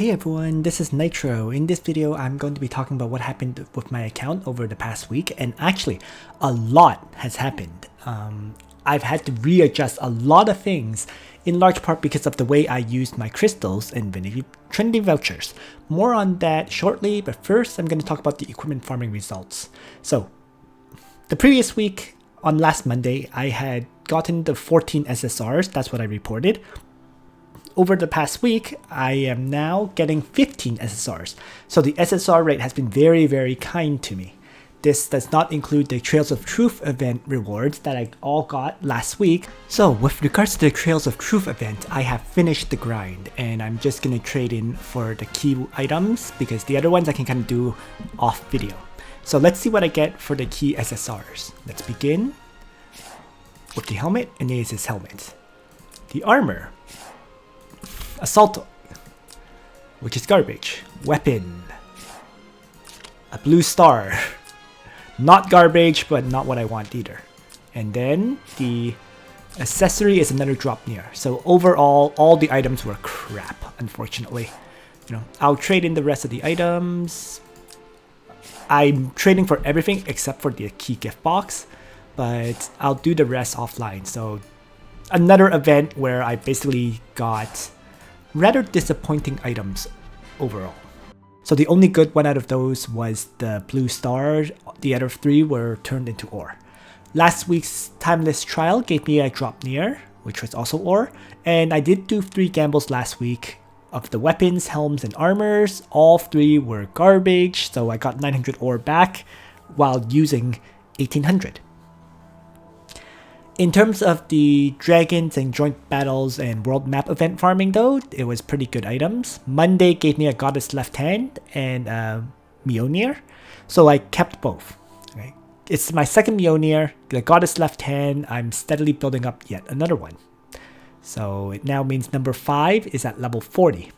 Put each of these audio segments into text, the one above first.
Hey everyone, this is Nitro. In this video, I'm going to be talking about what happened with my account over the past week, and actually, a lot has happened. I've had to readjust a lot of things, in large part because of the way I used my crystals and Trinity vouchers. More on that shortly, but first I'm going to talk about the equipment farming results. So, the previous week, on last Monday, I had gotten the 14 SSRs, that's what I reported. Over the past week, I am now getting 15 SSRs. So the SSR rate has been very, very kind to me. This does not include the Trails of Truth event rewards that I all got last week. So with regards to the Trails of Truth event, I have finished the grind and I'm just going to trade in for the key items because the other ones I can kind of do off video. So let's see what I get for the key SSRs. Let's begin with the helmet, and it is his helmet. The armor. Assault, which is garbage. Weapon, a blue star, not garbage, but not what I want either. And then the accessory is another drop near. So overall, all the items were crap, unfortunately. I'll trade in the rest of the items. I'm trading for everything except for the key gift box, but I'll do the rest offline. So another event where I basically got rather disappointing items overall. So the only good one out of those was the blue star. The other three were turned into ore. Last week's timeless trial gave me a drop near, which was also ore, and I did do 3 gambles last week of the weapons, helms, and armors. All 3 were garbage, so I got 900 ore back while using 1800. In terms of the dragons and joint battles and world map event farming though, it was pretty good items. Monday gave me a goddess left hand and a Mjolnir, so I kept both. Okay. It's my second Mjolnir, the goddess left hand. I'm steadily building up yet another one. So it now means number 5 is at level 40.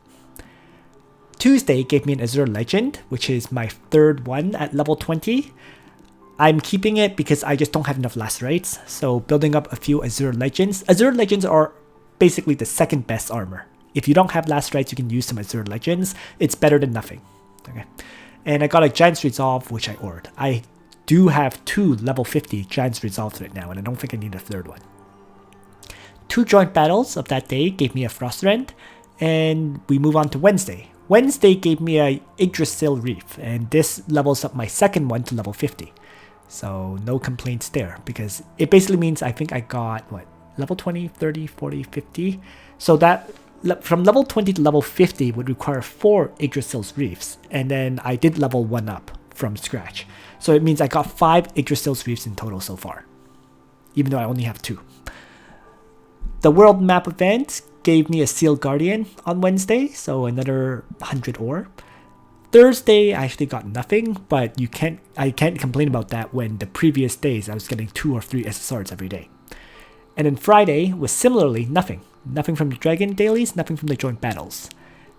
Tuesday gave me an Azure Legend, which is my 3rd one at level 20. I'm keeping it because I just don't have enough lacerates, so building up a few Azure Legends. Azure Legends are basically the second best armor. If you don't have lacerates, you can use some Azure Legends. It's better than nothing. Okay, and I got a Giant's Resolve, which I ordered. I do have 2 level 50 Giant's Resolves right now, and I don't think I need a 3rd one. 2 joint battles of that day gave me a Frost Rend, and we move on to Wednesday. Wednesday gave me a Yggdrasil Reef, and this levels up my 2nd one to level 50. So no complaints there because it basically means I think I got what, level 20, 30, 40, 50. So that from level 20 to level 50 would require 4 Yggdrasil's Reefs, and then I did level 1 up from scratch. So it means I got 5 Yggdrasil's Reefs in total so far, even though I only have 2. The world map event gave me a Seal Guardian on Wednesday, so another 100 ore. Thursday, I actually got nothing, but I can't complain about that when the previous days I was getting 2 or 3 SSRs every day. And then Friday was similarly nothing. Nothing from the Dragon dailies, nothing from the joint battles.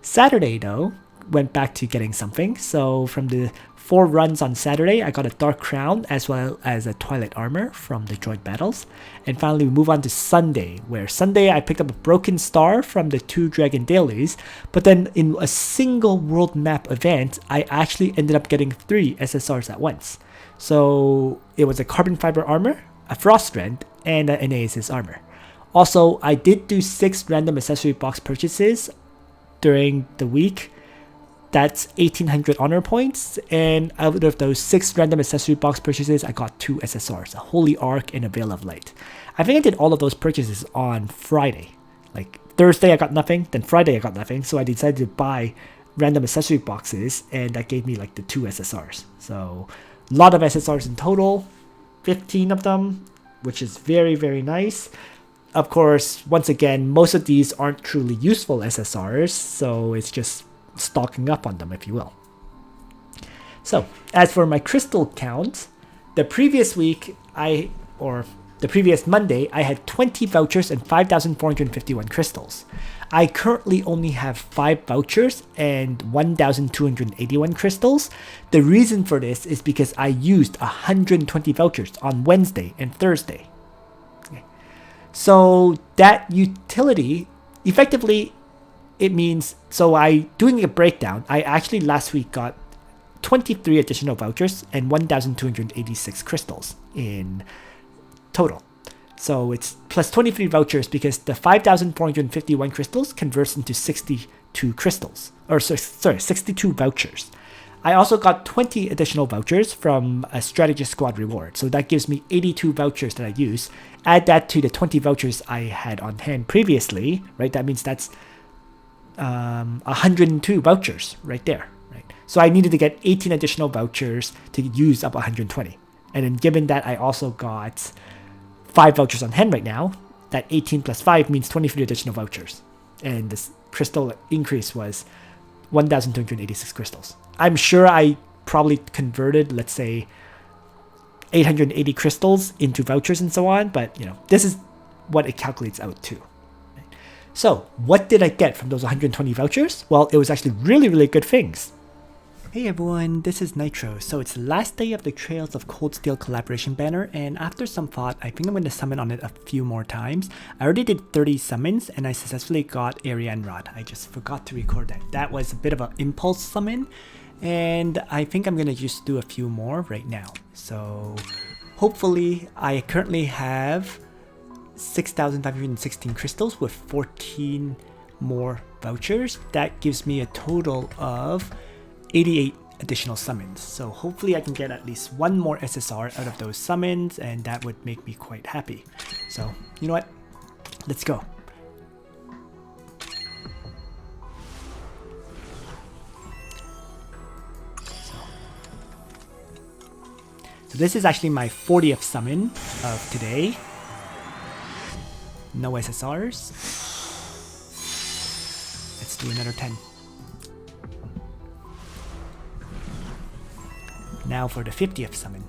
Saturday, though, went back to getting something. So from the 4 runs on Saturday, I got a Dark Crown as well as a Twilight Armor from the joint battles. And finally, we move on to Sunday, where Sunday I picked up a Broken Star from the 2 Dragon dailies, but then in a single world map event, I actually ended up getting 3 SSRs at once. So it was a Carbon Fiber Armor, a Frost Rend, and an Aesis Armor. Also, I did do 6 random accessory box purchases during the week. That's 1800 honor points, and out of those 6 random accessory box purchases, I got 2 SSRs, a Holy Ark and a Veil of Light. I think I did all of those purchases on Friday. Like Thursday I got nothing, then Friday I got nothing, so I decided to buy random accessory boxes, and that gave me like the 2 SSRs. So a lot of SSRs in total, 15 of them, which is very, very nice. Of course, once again, most of these aren't truly useful SSRs, so it's just stocking up on them, if you will. So as for my crystal count, the previous Monday, I had 20 vouchers and 5,451 crystals. I currently only have 5 vouchers and 1,281 crystals. The reason for this is because I used 120 vouchers on Wednesday and Thursday. Okay. So that utility effectively it means, so doing a breakdown, I actually last week got 23 additional vouchers and 1,286 crystals in total. So it's plus 23 vouchers because the 5,451 crystals converts into 62 crystals. Or sorry, 62 vouchers. I also got 20 additional vouchers from a strategist squad reward. So that gives me 82 vouchers that I use. Add that to the 20 vouchers I had on hand previously, right? That means that's 102 vouchers right there, right? So I needed to get 18 additional vouchers to use up 120. And then given that I also got 5 vouchers on hand right now, that 18 plus 5 means 23 additional vouchers. And this crystal increase was 1,286 crystals. I'm sure I probably converted, let's say, 880 crystals into vouchers and so on, but this is what it calculates out to. So what did I get from those 120 vouchers? Well, it was actually really, really good things. Hey everyone, this is Nitro. So it's the last day of the Trails of Cold Steel collaboration banner, and after some thought, I think I'm going to summon on it a few more times. I already did 30 summons and I successfully got Ariane Rod. I just forgot to record that. That was a bit of an impulse summon, and I think I'm going to just do a few more right now. So hopefully I currently have 6,516 crystals with 14 more vouchers. That gives me a total of 88 additional summons. So hopefully I can get at least one more SSR out of those summons, and that would make me quite happy. So you know what? Let's go. So this is actually my 40th summon of today. No SSRs. Let's do another 10. Now for the 50th summon.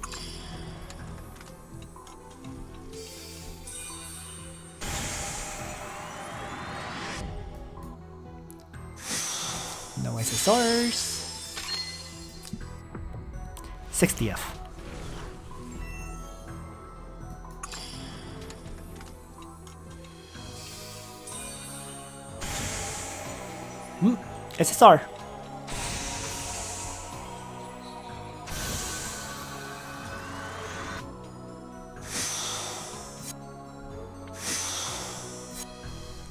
No SSRs. 60th. SSR.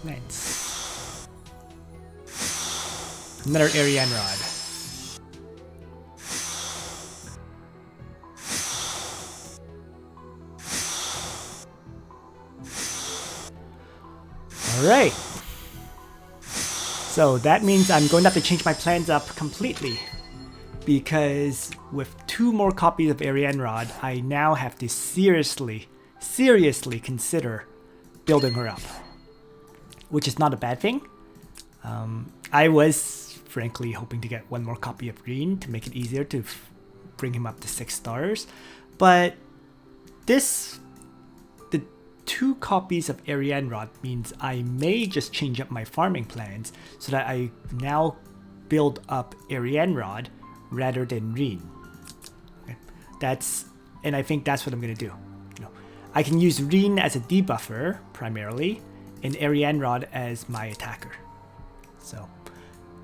Nice. Another Ariane Rod. Alright. So that means I'm going to have to change my plans up completely, because with 2 more copies of Ariane Rod, I now have to seriously consider building her up, which is not a bad thing. I was frankly hoping to get 1 more copy of Green to make it easier to bring him up to 6 stars, but the 2 copies of Ariane Rod means I may just change up my farming plans so that I now build up Ariane Rod rather than Reen. Okay. And I think that's what I'm gonna do. I can use Reen as a debuffer primarily, and Ariane Rod as my attacker. So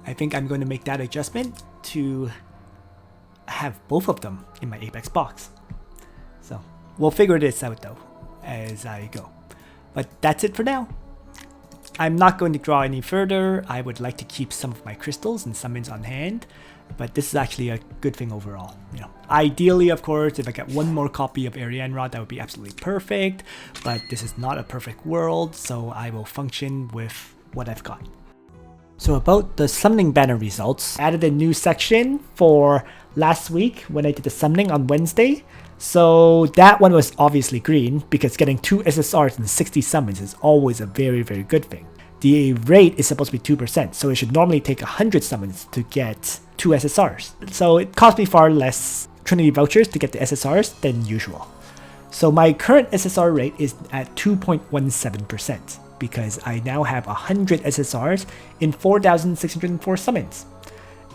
I think I'm going to make that adjustment to have both of them in my Apex box. So we'll figure this out though as I go. But that's it for now. I'm not going to draw any further. I would like to keep some of my crystals and summons on hand, but this is actually a good thing overall. Ideally, of course, if I get 1 more copy of Ariane Rod, that would be absolutely perfect, but this is not a perfect world, so I will function with what I've got. So about the summoning banner results, I added a new section for last week when I did the summoning on Wednesday. So that one was obviously green, because getting 2 SSRs and 60 summons is always a very, very good thing. The rate is supposed to be 2%, so it should normally take 100 summons to get 2 SSRs. So it cost me far less Trinity vouchers to get the SSRs than usual. So my current SSR rate is at 2.17%, because I now have 100 SSRs in 4,604 summons.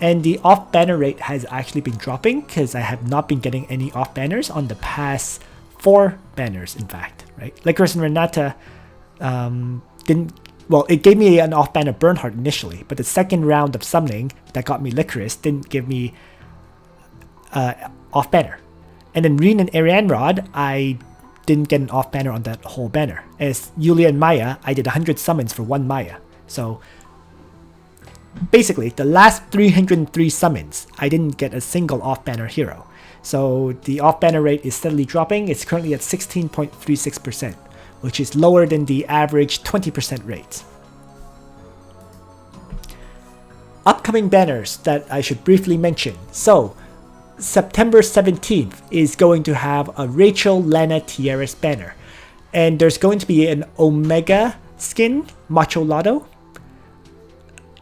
And the off banner rate has actually been dropping because I have not been getting any off banners on the past 4 banners, in fact, right? Licorice and Renata didn't Well, it gave me an off-banner Bernhardt initially, but the second round of summoning that got me Licorice didn't give me off-banner. And then Reen and Arianrod, I didn't get an off-banner on that whole banner. As Yulia and Maya, I did 100 summons for 1 Maya. So basically, the last 303 summons, I didn't get a single off-banner hero. So the off-banner rate is steadily dropping. It's currently at 16.36%, which is lower than the average 20% rate. Upcoming banners that I should briefly mention. So, September 17th is going to have a Rachel Lana Tierras banner. And there's going to be an Omega skin, Macho Lotto.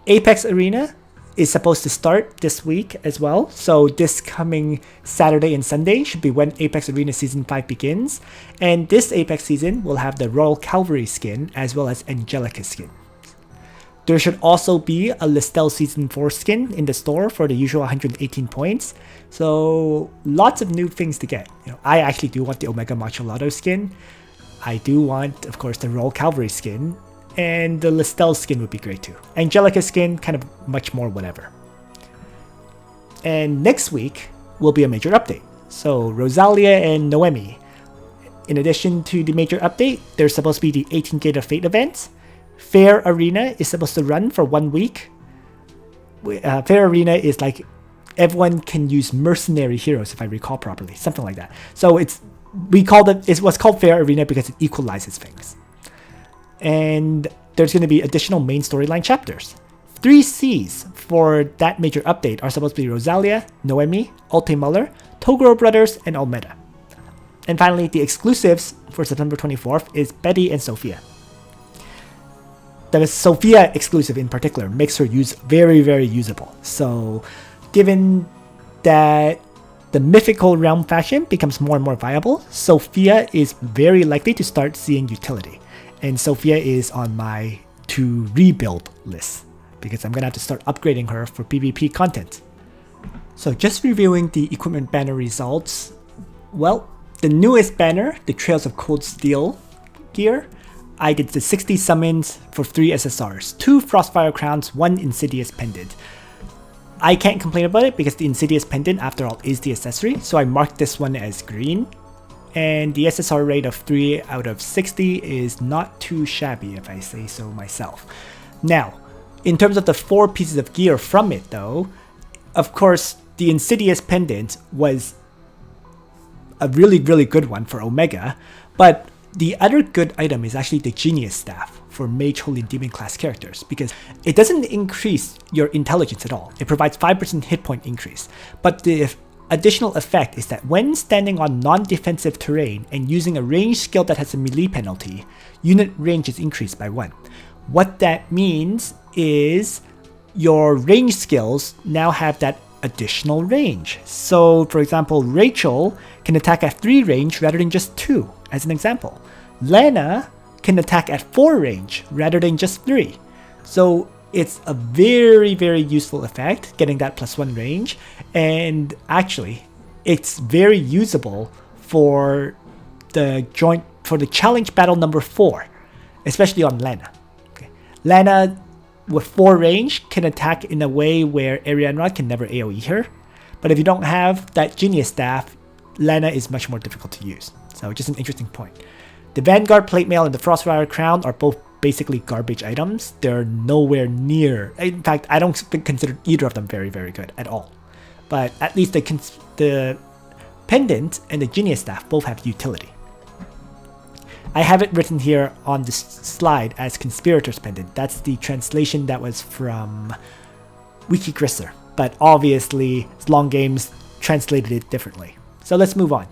Apex Arena is supposed to start this week as well. So this coming Saturday and Sunday should be when Apex Arena Season 5 begins. And this Apex season will have the Royal Cavalry skin as well as Angelica skin. There should also be a Listel Season 4 skin in the store for the usual 118 points. So lots of new things to get. I actually do want the Omega Macho Lotto skin. I do want, of course, the Royal Cavalry skin. And the Listel skin would be great too. Angelica skin, kind of much more whatever. And next week will be a major update. So Rosalia and Noemi. In addition to the major update, there's supposed to be the 18 Gate of Fate event. Fair Arena is supposed to run for 1 week. Fair Arena is like everyone can use mercenary heroes, if I recall properly, something like that. So it's what's called Fair Arena because it equalizes things. And there's going to be additional main storyline chapters. 3 Cs for that major update are supposed to be Rosalia, Noemi, Alte Muller, Toguro Brothers, and Almeda. And finally, the exclusives for September 24th is Betty and Sophia. The Sophia exclusive in particular makes her very, very usable. So given that the mythical realm faction becomes more and more viable, Sophia is very likely to start seeing utility. And Sophia is on my to rebuild list because I'm going to have to start upgrading her for PvP content. So just reviewing the equipment banner results, well, the newest banner, the Trails of Cold Steel gear, I did the 60 summons for 3 SSRs, 2 Frostfire Crowns, 1 Insidious Pendant. I can't complain about it because the Insidious Pendant, after all, is the accessory, so I marked this one as green. And the SSR rate of 3 out of 60 is not too shabby, if I say so myself. Now, in terms of the 4 pieces of gear from it though, of course, the Insidious Pendant was a really, really good one for Omega, but the other good item is actually the Genius Staff for Mage, Holy, and Demon class characters, because it doesn't increase your intelligence at all. It provides 5% hit point increase, but the additional effect is that when standing on non-defensive terrain and using a range skill that has a melee penalty, unit range is increased by 1. What that means is your range skills now have that additional range. So for example, Rachel can attack at 3 range rather than just 2, as an example. Lana can attack at 4 range rather than just 3. So it's a very, very useful effect, getting that +1 range, and actually, it's very usable for the challenge battle number 4, especially on Lana. Okay. Lana with 4 range can attack in a way where Arianrod can never AoE her, but if you don't have that Genius Staff, Lana is much more difficult to use. So just an interesting point. The Vanguard Plate Mail and the Frostfire Crown are both basically garbage items. They're nowhere near, in fact, I don't consider either of them very, very good at all. But at least the Pendant and the Genius Staff both have utility. I have it written here on this slide as Conspirator's Pendant. That's the translation that was from Wiki Grisser, but obviously Long Games translated it differently. So let's move on.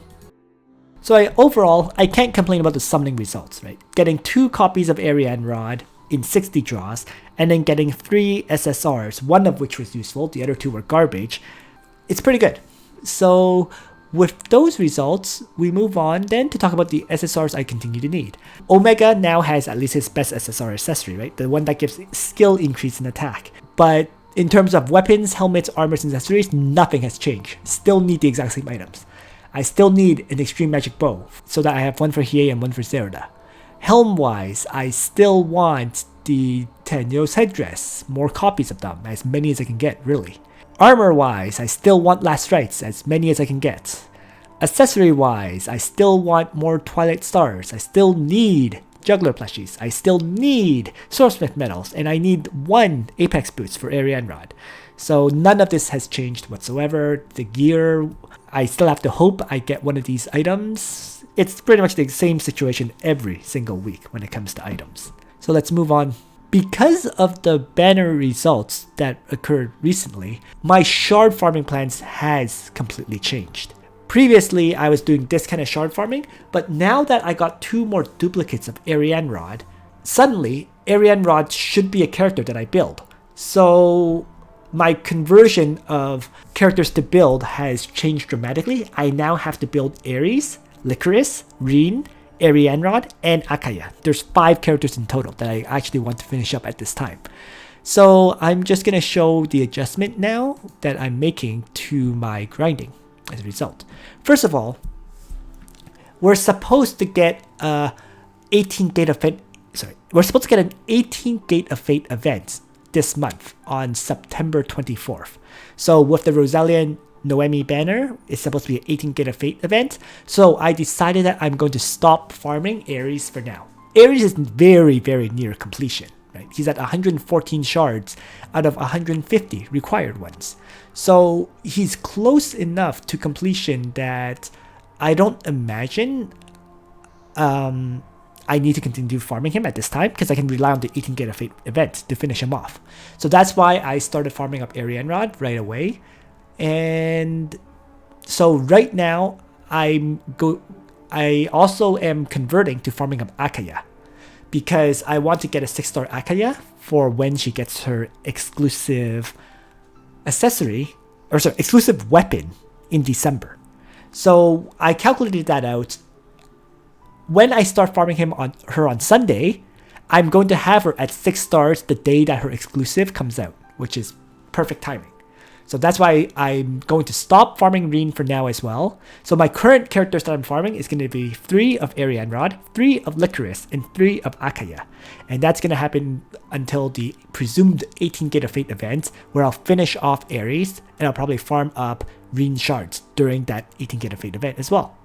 So overall, I can't complain about the summoning results, right? Getting 2 copies of Arianrod in 60 draws, and then getting 3 SSRs, one of which was useful, the other 2 were garbage. It's pretty good. So with those results, we move on then to talk about the SSRs I continue to need. Omega now has at least its best SSR accessory, right? The one that gives skill increase in attack. But in terms of weapons, helmets, armors, and accessories, nothing has changed. Still need the exact same items. I still need an Extreme Magic Bow, so that I have one for Hiei and one for Zerda. Helm-wise, I still want the Tenyo's headdress, more copies of them, as many as I can get, really. Armor-wise, I still want Last Rites, as many as I can get. Accessory-wise, I still want more Twilight Stars. I still need Juggler plushies. I still need Swordsmith medals, and I need 1 Apex boots for Arianrod. So none of this has changed whatsoever. The gear, I still have to hope I get one of these items. It's pretty much the same situation every single week when it comes to items. So let's move on. Because of the banner results that occurred recently, my shard farming plans has completely changed. Previously, I was doing this kind of shard farming, but now that I got 2 more duplicates of Arianrod, suddenly Arianrod should be a character that I build. So my conversion of characters to build has changed dramatically. I now have to build Ares, Licorice, Reen, Arianrod, and Akaya. There's 5 characters in total that I actually want to finish up at this time. So I'm just going to show the adjustment now that I'm making to my grinding as a result. First of all, we're supposed to get a 18 Gate of Fate. We're supposed to get an 18 Gate of Fate event this month on September 24th. So with the Rosalia Noemi banner, it's supposed to be an 18 Gate of Fate event. So I decided that I'm going to stop farming Ares for now. Ares is very, very near completion. Right? He's at 114 shards out of 150 required ones. So he's close enough to completion that I don't imagine I need to continue farming him at this time, because I can rely on the 18 Gate of Fate event to finish him off. So that's why I started farming up Arianrod right away. And so right now I also am converting to farming up Akaya, because I want to get a 6-star Akaya for when she gets her exclusive exclusive weapon in December. So I calculated that out. When I start farming her on Sunday, I'm going to have her at 6 stars the day that her exclusive comes out, which is perfect timing. So that's why I'm going to stop farming Reen for now as well. So my current characters that I'm farming is going to be 3 of Arianrod, 3 of Licorice, and 3 of Akaya. And that's going to happen until the presumed 18 Gate of Fate event, where I'll finish off Ares, and I'll probably farm up Reen shards during that 18 Gate of Fate event as well.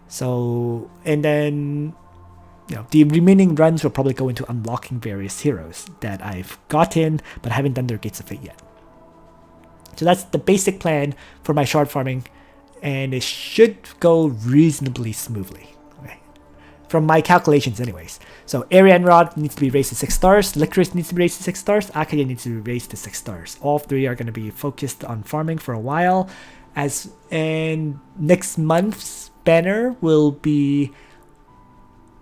So, and then, the remaining runs will probably go into unlocking various heroes that I've gotten, but haven't done their Gates of Fate yet. So that's the basic plan for my shard farming, and it should go reasonably smoothly. Okay? From my calculations anyways. So Arianrod needs to be raised to 6 stars, Licorice needs to be raised to 6 stars, Akaya needs to be raised to 6 stars. All 3 are going to be focused on farming for a while. And next month's banner will be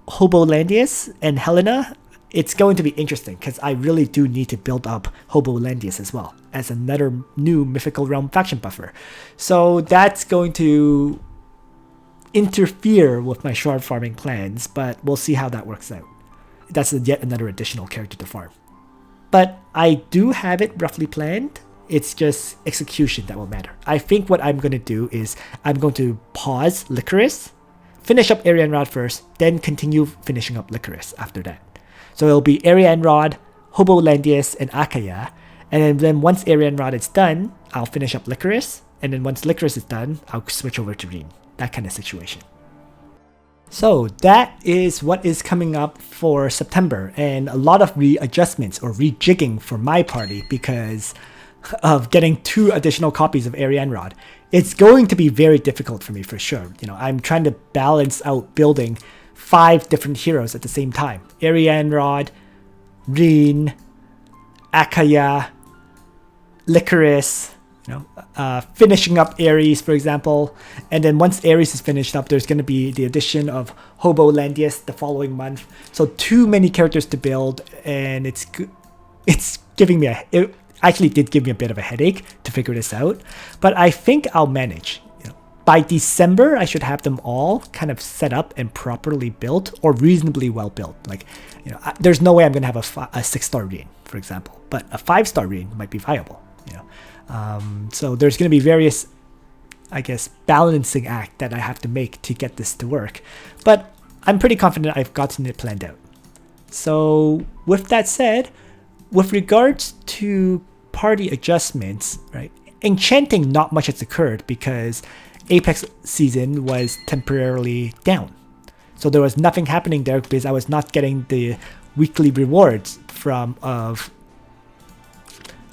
Hobolandius and Helena. It's going to be interesting because I really do need to build up Hobolandius as well as another new Mythical Realm faction buffer. So that's going to interfere with my shard farming plans, but we'll see how that works out. That's yet another additional character to farm. But I do have it roughly planned. It's just execution that will matter. I think what I'm going to do is I'm going to pause Licorice, finish up Arianrod first, then continue finishing up Licorice after that. So it'll be Arianrod, Hobolandius, and Akaya. And then once Arianrod is done, I'll finish up Licorice. And then once Licorice is done, I'll switch over to Reen. That kind of situation. So that is what is coming up for September. And a lot of readjustments or rejigging for my party because of getting 2 additional copies of Arianrod. It's going to be very difficult for me for sure. I'm trying to balance out building 5 different heroes at the same time. Arianrod, Reen, Akaya, Licorice, finishing up Ares, for example. And then once Ares is finished up, there's going to be the addition of Hobolandius the following month. So too many characters to build, and it's giving me it actually did give me a bit of a headache to figure this out. But I think I'll manage. By December, I should have them all kind of set up and properly built or reasonably well built. There's no way I'm going to have a 6-star Reen, for example, but a 5-star Reen might be viable. So there's going to be various, I guess, balancing act that I have to make to get this to work. But I'm pretty confident I've gotten it planned out. So with that said, with regards to party adjustments, right? Enchanting, not much has occurred because Apex season was temporarily down. So there was nothing happening there because I was not getting the weekly rewards from of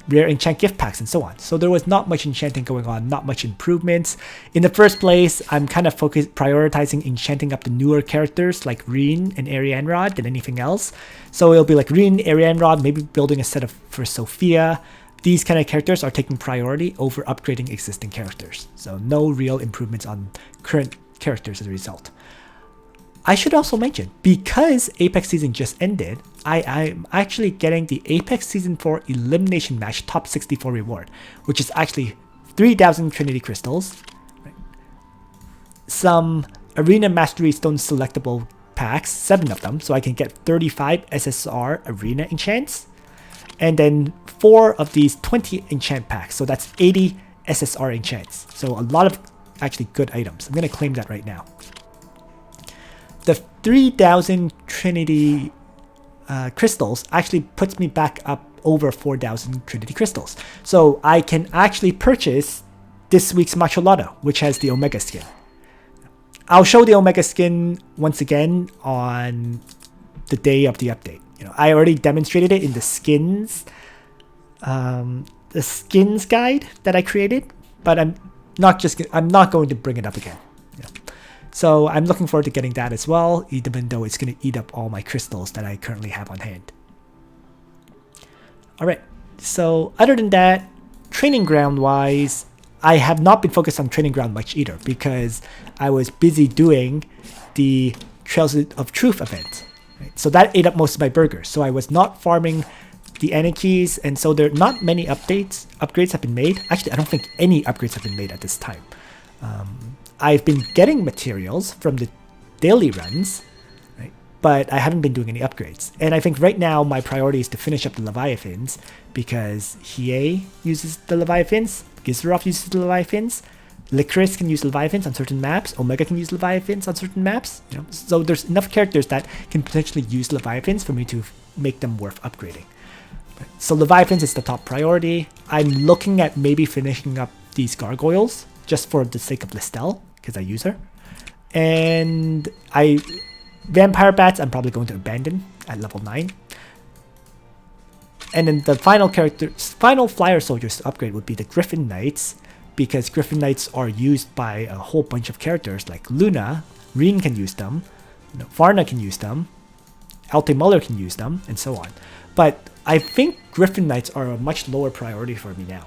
rare enchant gift packs and so on. So there was not much enchanting going on, not much improvements. In the first place, I'm kind of prioritizing enchanting up the newer characters like Reen and Arianrod than anything else. So it'll be like Reen, Arianrod, maybe building a set of for Sophia. These kind of characters are taking priority over upgrading existing characters. So no real improvements on current characters as a result. I should also mention, because Apex season just ended, I'm actually getting the Apex Season 4 Elimination Match Top 64 reward, which is actually 3,000 Trinity Crystals, right? Some Arena Mastery Stone selectable packs, 7 of them, so I can get 35 SSR Arena enchants, and then 4 of these 20 enchant packs, so that's 80 SSR enchants. So a lot of actually good items. I'm going to claim that right now. The 3,000 Trinity crystals actually puts me back up over 4,000 Trinity crystals. So I can actually purchase this week's Macho Lotto, which has the Omega skin. I'll show the Omega skin once again on the day of the update. I already demonstrated it in the skins guide that I created, but I'm not going to bring it up again. So I'm looking forward to getting that as well, even though it's going to eat up all my crystals that I currently have on hand. Alright, so other than that, training ground wise, I have not been focused on training ground much either because I was busy doing the Trails of Truth event. Right? So that ate up most of my burgers. So I was not farming the Anarchies, and so there are not many upgrades have been made. Actually, I don't think any upgrades have been made at this time. I've been getting materials from the daily runs, right? But I haven't been doing any upgrades. And I think right now my priority is to finish up the Leviathans because Hiei uses the Leviathans, Gizerov uses the Leviathans, Licorice can use Leviathans on certain maps, Omega can use Leviathans on certain maps. So there's enough characters that can potentially use Leviathans for me to make them worth upgrading. So Leviathans is the top priority. I'm looking at maybe finishing up these gargoyles just for the sake of Listel, because I use her. And Vampire Bats I'm probably going to abandon at level 9. And then the final flyer soldiers to upgrade would be the Griffin Knights, because Griffin Knights are used by a whole bunch of characters like Luna, Reen can use them, Varna can use them, Alte Muller can use them, and so on. But I think Griffin Knights are a much lower priority for me now,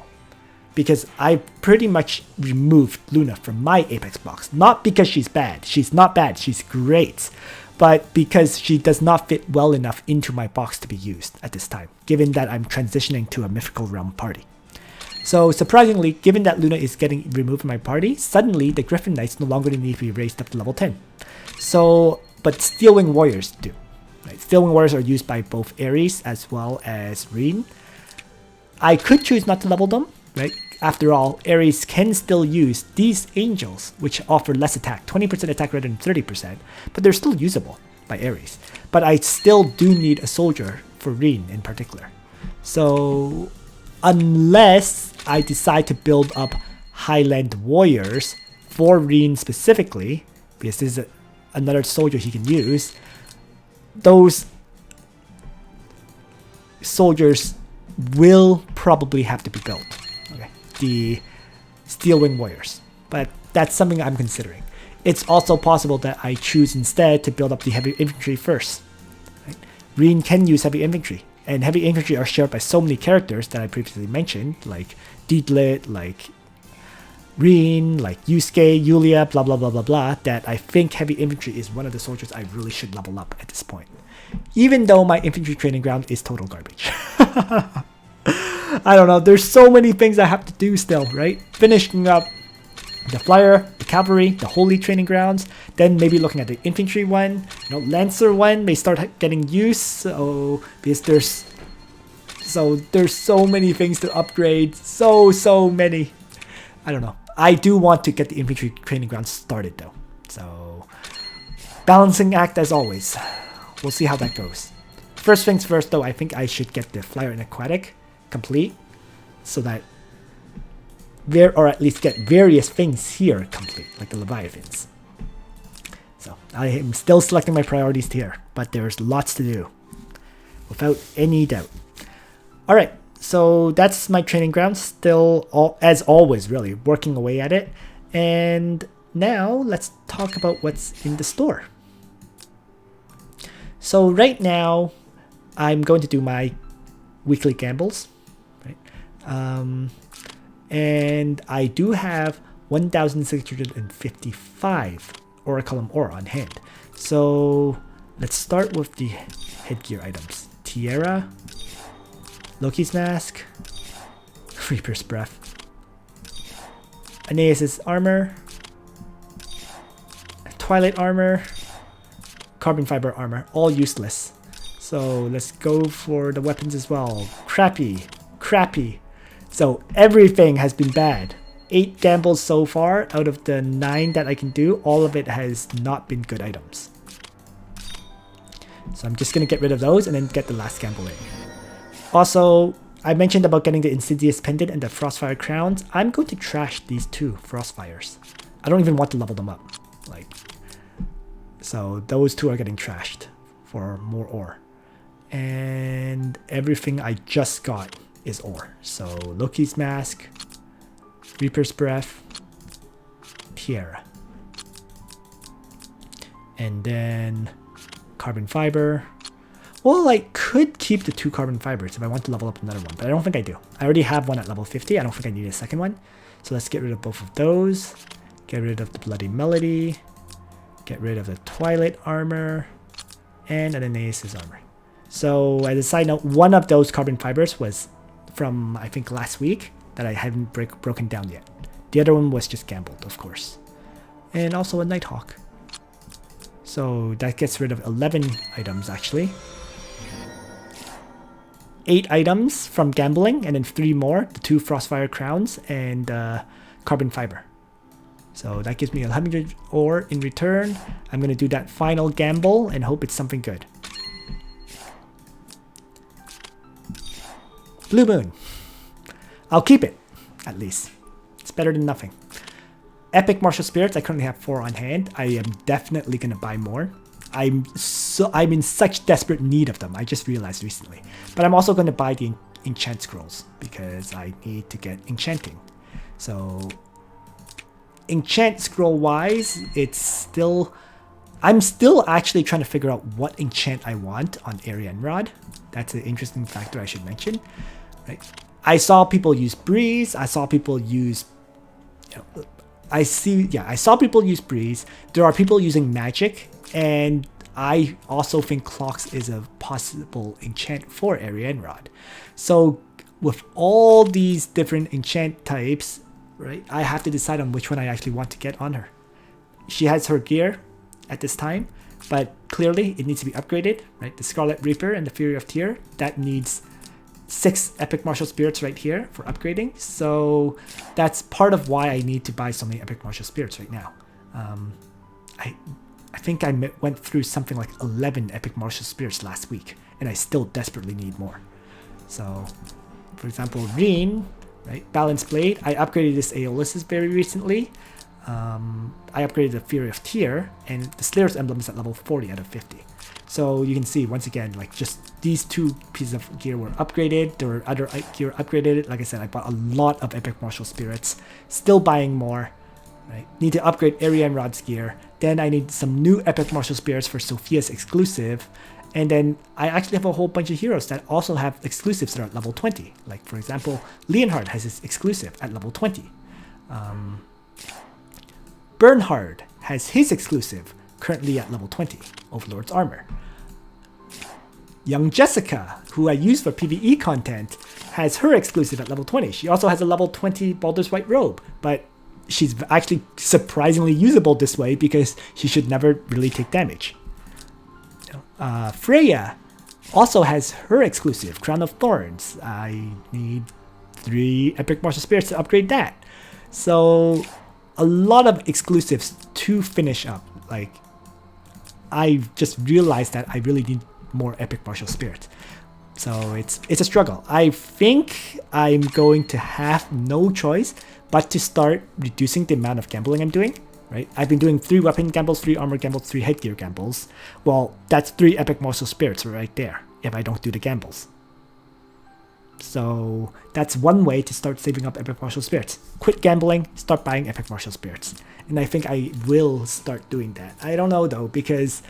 because I pretty much removed Luna from my Apex box. Not because she's bad. She's not bad. She's great. But because she does not fit well enough into my box to be used at this time, given that I'm transitioning to a Mythical Realm party. So surprisingly, given that Luna is getting removed from my party, suddenly the Griffin Knights no longer need to be raised up to level 10. So, but Steelwing Warriors do. Right? Steelwing Warriors are used by both Ares as well as Reen. I could choose not to level them. Right? After all, Ares can still use these angels, which offer less attack, 20% attack rather than 30%, but they're still usable by Ares. But I still do need a soldier for Reen in particular. So unless I decide to build up Highland Warriors for Reen specifically, because this is another soldier he can use, those soldiers will probably have to be built. The Steelwing Warriors, but that's something I'm considering. It's also possible that I choose instead to build up the heavy infantry first. Right? Reen can use heavy infantry, and heavy infantry are shared by so many characters that I previously mentioned, like Deedlit, like Reen, like Yusuke, Yulia, blah blah blah blah blah, that I think heavy infantry is one of the soldiers I really should level up at this point. Even though my infantry training ground is total garbage. I don't know, there's so many things I have to do still, right? Finishing up the flyer, the cavalry, the holy training grounds, then maybe looking at the infantry one, Lancer one may start getting used, so because there's so many things to upgrade, so many. I don't know. I do want to get the infantry training grounds started though. So balancing act as always. We'll see how that goes. First things first though, I think I should get the Flyer and Aquatic complete so that or at least get various things here complete, like the Leviathans. So I am still selecting my priorities here, but there's lots to do without any doubt. All right, so that's my training ground, still as always really working away at it. And now let's talk about what's in the store. So right now I'm going to do my weekly gambles, right? And I do have 1,655 Oraculum ore on hand. So let's start with the headgear items. Tiara, Loki's Mask, Reaper's Breath, Aeneas' armor, Twilight armor, Carbon fiber armor, all useless. So let's go for the weapons as well. Crappy. So everything has been bad. 8 gambles so far out of the 9 that I can do. All of it has not been good items. So I'm just going to get rid of those and then get the last gamble in. Also, I mentioned about getting the Insidious Pendant and the Frostfire Crowns. I'm going to trash these 2 Frostfires. I don't even want to level them up. So those 2 are getting trashed for more ore. And everything I just got is ore. So Loki's Mask, Reaper's Breath, Tiara. And then Carbon Fiber. Well, I could keep the 2 Carbon Fibers if I want to level up another one, but I don't think I do. I already have one at level 50. I don't think I need a second one. So let's get rid of both of those. Get rid of the Bloody Melody. Get rid of the Twilight armor. And an Aeneas' armor. So as a side note, one of those Carbon Fibers was from, I think, last week that I haven't broken down yet. The other one was just gambled, of course. And also a Nighthawk. So that gets rid of 11 items, actually. 8 items from gambling, and then 3 more, the 2 Frostfire Crowns and Carbon Fiber. So that gives me 100 ore in return. I'm going to do that final gamble and hope it's something good. Blue Moon. I'll keep it, at least. It's better than nothing. Epic Martial Spirits, I currently have 4 on hand. I am definitely going to buy more. I'm in such desperate need of them. I just realized recently. But I'm also going to buy the Enchant Scrolls because I need to get Enchanting. So Enchant Scroll wise, I'm still actually trying to figure out what enchant I want on Arian Rod. That's an interesting factor I should mention. Right? I saw people use Breeze. I saw people use I saw people use Breeze. There are people using Magic, and I also think Clocks is a possible enchant for Arian Rod. So with all these different enchant types, right, I have to decide on which one I actually want to get on her. She has her gear at this time, but clearly it needs to be upgraded, right? The Scarlet Reaper and the Fury of Tyr, that needs 6 Epic Martial Spirits right here for upgrading. So that's part of why I need to buy so many Epic Martial Spirits right now. I think I went through something like 11 Epic Martial Spirits last week, and I still desperately need more. So, for example, Reen, right? Balance Blade. I upgraded this Aeolus very recently. I upgraded the Fury of Tyr, and the Slayer's Emblem is at level 40 out of 50. So you can see, once again, like just these 2 pieces of gear were upgraded. There were other gear upgraded. Like I said, I bought a lot of Epic Martial Spirits. Still buying more. Right? Need to upgrade Arian Rod's gear. Then I need some new Epic Martial Spirits for Sophia's exclusive. And then I actually have a whole bunch of heroes that also have exclusives that are at level 20. Like, for example, Leonhard has his exclusive at level 20. Bernhard has his exclusive currently at level 20, Overlord's Armor. Young Jessica, who I use for PvE content, has her exclusive at level 20. She also has a level 20 Baldur's White Robe, but she's actually surprisingly usable this way because she should never really take damage. Freya also has her exclusive, Crown of Thorns. I need 3 Epic Martial Spirits to upgrade that. So a lot of exclusives to finish up. Like, I just realized that I really need more epic martial spirits. So it's a struggle. I think I'm going to have no choice but to start reducing the amount of gambling I'm doing. Right? I've been doing 3 weapon gambles, 3 armor gambles, 3 headgear gambles. Well, that's 3 epic martial spirits right there if I don't do the gambles. So that's one way to start saving up epic martial spirits. Quit gambling, start buying epic martial spirits. And I think I will start doing that. I don't know though, because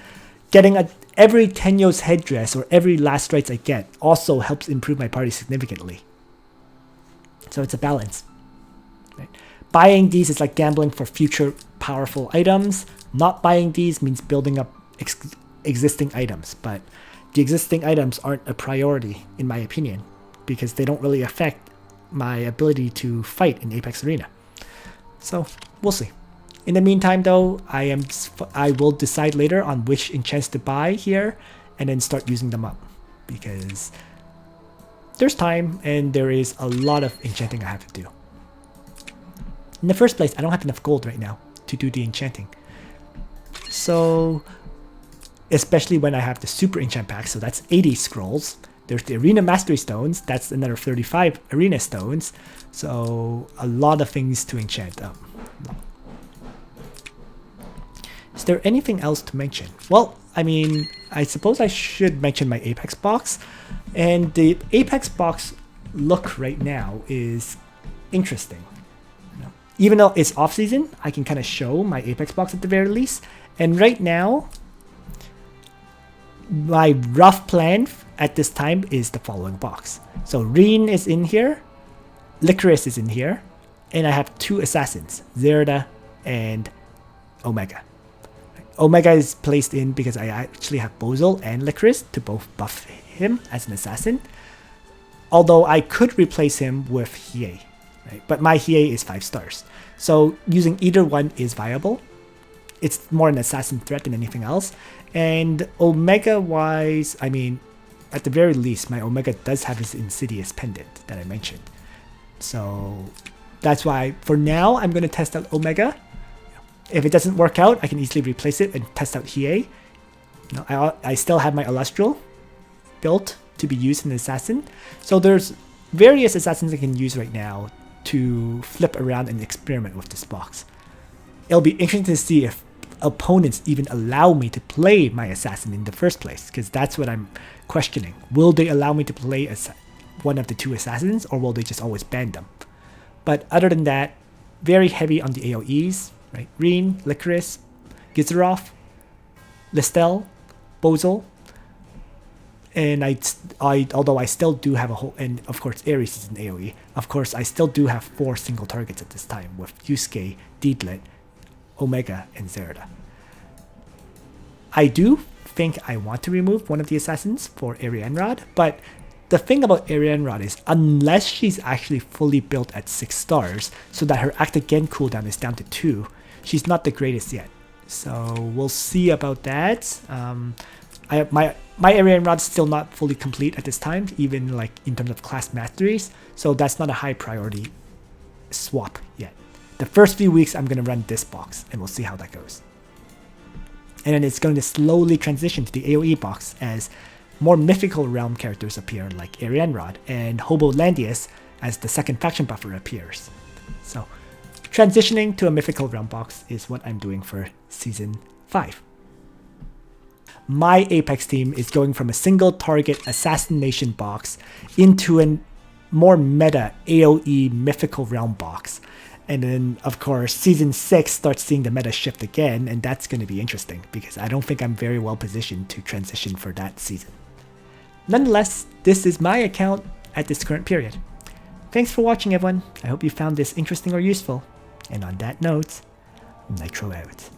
getting every Tenyo's headdress or every last rites I get also helps improve my party significantly. So it's a balance. Right? Buying these is like gambling for future powerful items. Not buying these means building up existing items, but the existing items aren't a priority in my opinion because they don't really affect my ability to fight in Apex Arena. So we'll see. In the meantime though, I will decide later on which enchants to buy here and then start using them up because there's time and there is a lot of enchanting I have to do. In the first place, I don't have enough gold right now to do the enchanting. So, especially when I have the super enchant pack, so that's 80 scrolls. There's the arena mastery stones, that's another 35 arena stones. So, a lot of things to enchant up. Is there anything else to mention? Well, I mean, I suppose I should mention my Apex box. And the Apex box look right now is interesting. Even though it's off season, I can kind of show my Apex box at the very least. And right now, my rough plan at this time is the following box. So Reen is in here, Licorice is in here, and I have 2 assassins, Zerda and Omega. Omega is placed in because I actually have Bozil and Licorice to both buff him as an assassin. Although I could replace him with Hiei. Right? But my Hiei is 5 stars. So using either one is viable. It's more an assassin threat than anything else. And Omega wise, I mean, at the very least, my Omega does have his Insidious pendant that I mentioned. So that's why for now I'm going to test out Omega. If it doesn't work out, I can easily replace it and test out Hiei. I still have my Illustral built to be used in the assassin. So there's various assassins I can use right now to flip around and experiment with this box. It'll be interesting to see if opponents even allow me to play my assassin in the first place, because that's what I'm questioning. Will they allow me to play one of the 2 assassins, or will they just always ban them? But other than that, very heavy on the AoEs, right? Reen, Licorice, Gizarov, Listel, Bozil, and although I still do have a whole, and of course Ares is an AoE, of course I still do have 4 single targets at this time with Yusuke, Deedlit, Omega, and Zerda. I do think I want to remove one of the assassins for Arianrod, but the thing about Arianrod is unless she's actually fully built at 6 stars so that her act again cooldown is down to 2, she's not the greatest yet. So we'll see about that. My Arianrod's still not fully complete at this time, even like in terms of class masteries, so that's not a high priority swap yet. The first few weeks I'm going to run this box, and we'll see how that goes. And then it's going to slowly transition to the AoE box as more mythical realm characters appear like Arianrod, and Hobo Landius as the second faction buffer appears. So transitioning to a mythical realm box is what I'm doing for Season 5. My Apex team is going from a single target assassination box into a more meta AoE mythical realm box. And then, of course, Season 6 starts seeing the meta shift again, and that's going to be interesting because I don't think I'm very well positioned to transition for that season. Nonetheless, this is my account at this current period. Thanks for watching, everyone. I hope you found this interesting or useful. And on that note, Nitro out.